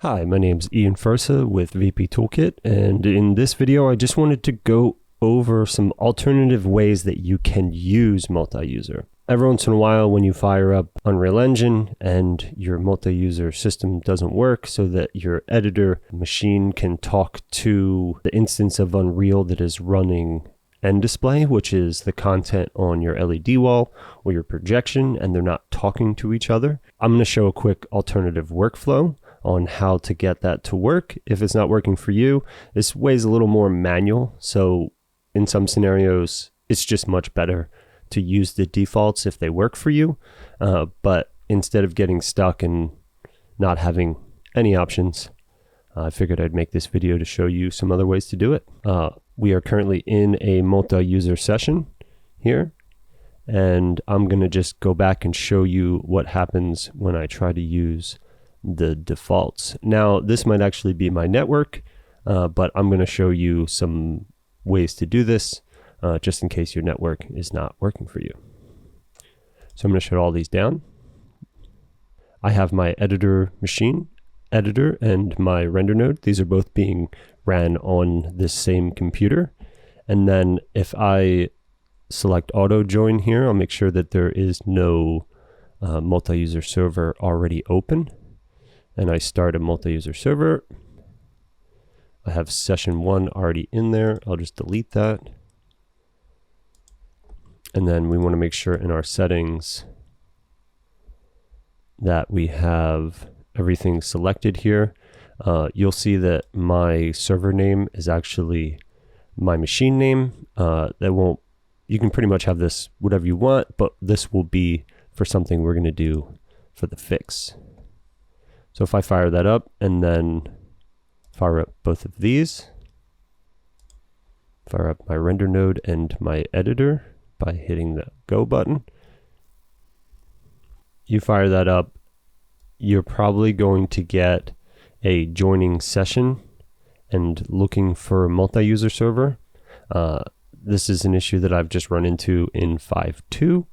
Hi, my name's Ian Fursa with VP Toolkit, and in this video I just wanted to go over some alternative ways that you can use multi-user. Every once in a while when you fire up Unreal Engine and your multi-user system doesn't work so that your editor machine can talk to the instance of Unreal that is running end display, which is the content on your LED wall or your projection, and they're not talking to each other. I'm going to show a quick alternative workflow on how to get that to work. If it's not working for you, this way is a little more manual. So in some scenarios, it's just much better to use the defaults if they work for you. But instead of getting stuck and not having any options, I figured I'd make this video to show you some other ways to do it. We are currently in a multi-user session here, and I'm going to just go back and show you what happens when I try to use the defaults. Now, this might actually be my network, but I'm going to show you some ways to do this just in case your network is not working for you. So I'm going to shut all these down. I have my editor and my render node. These are both being ran on this same computer. And then if I select auto join here, I'll make sure that there is no multi-user server already open. And I start a multi-user server. I have session 1 already in there. I'll just delete that. And then we want to make sure in our settings that we have everything selected here. You'll see that my server name is actually my machine name. You can pretty much have this whatever you want, but this will be for something we're going to do for the fix. So if I fire that up and then fire up both of these, fire up my render node and my editor by hitting the go button, you fire that up, you're probably going to get a joining session and looking for a multi-user server. This is an issue that I've just run into in 5.2.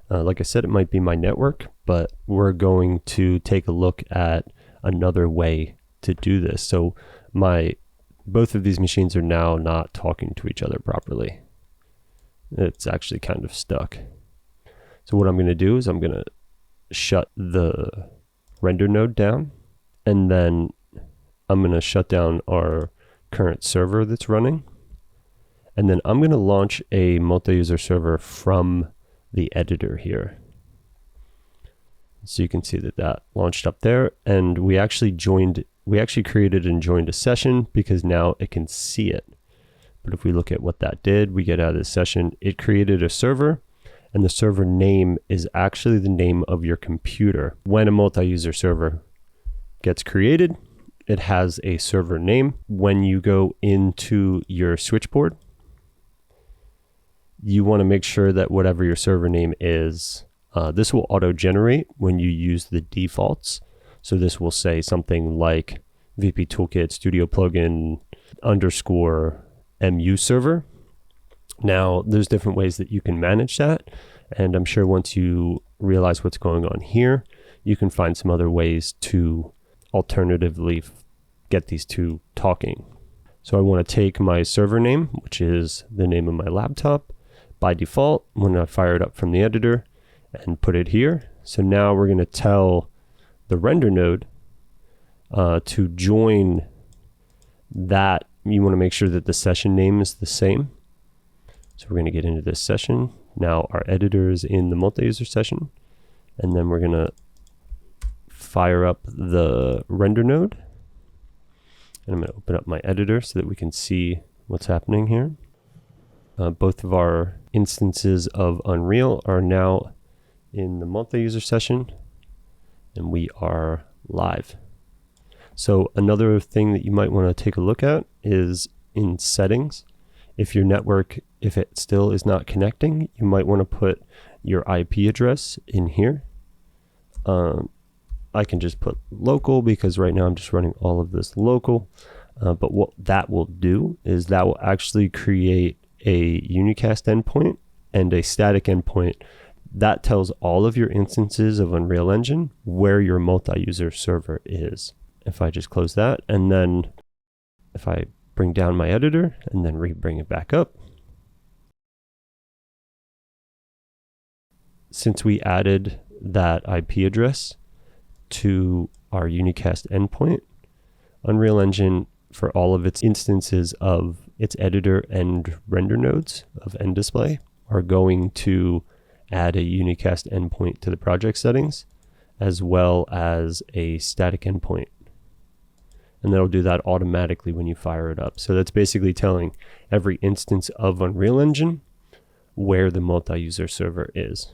Like I said, it might be my network, but we're going to take a look at another way to do this. So both of these machines are now not talking to each other properly. It's actually kind of stuck. So what I'm going to do is I'm going to shut the render node down, and then I'm going to shut down our current server that's running, and then I'm going to launch a multi-user server from the editor here. So you can see that launched up there, and we actually created and joined a session because now it can see it. But if we look at what that did, we get out of this session, it created a server, and the server name is actually the name of your computer. When a multi-user server gets created, it has a server name. When you go into your switchboard, you want to make sure that whatever your server name is, this will auto-generate when you use the defaults. So this will say something like VP Toolkit Studio Plugin _MU server. Now, there's different ways that you can manage that, and I'm sure once you realize what's going on here, you can find some other ways to alternatively get these two talking. So I want to take my server name, which is the name of my laptop, by default when I fire it up from the editor, and put it here. So now we're going to tell the render node to join that. You want to make sure that the session name is the same. So we're going to get into this session. Now our editor is in the multi-user session, and then we're going to fire up the render node. And I'm going to open up my editor so that we can see what's happening here. Both of our instances of Unreal are now in the multi-user session, and we are live. So another thing that you might want to take a look at is in settings. If your network, if it still is not connecting, you might want to put your IP address in here. I can just put local because right now I'm just running all of this local. But what that will do is that will actually create a unicast endpoint and a static endpoint that tells all of your instances of Unreal Engine where your multi-user server is. if I just close that, and then if I bring down my editor and then bring it back up, since we added that IP address to our unicast endpoint, Unreal Engine, for all of its instances of its editor and render nodes of nDisplay, are going to add a unicast endpoint to the project settings, as well as a static endpoint. And that'll do that automatically when you fire it up. So that's basically telling every instance of Unreal Engine where the multi-user server is.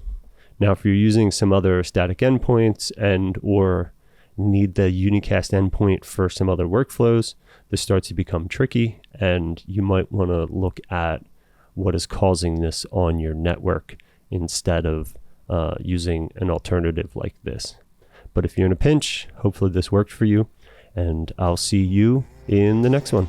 Now, if you're using some other static endpoints and or need the unicast endpoint for some other workflows, this starts to become tricky, and you might want to look at what is causing this on your network instead of using an alternative like this. But if you're in a pinch, hopefully this worked for you, and I'll see you in the next one.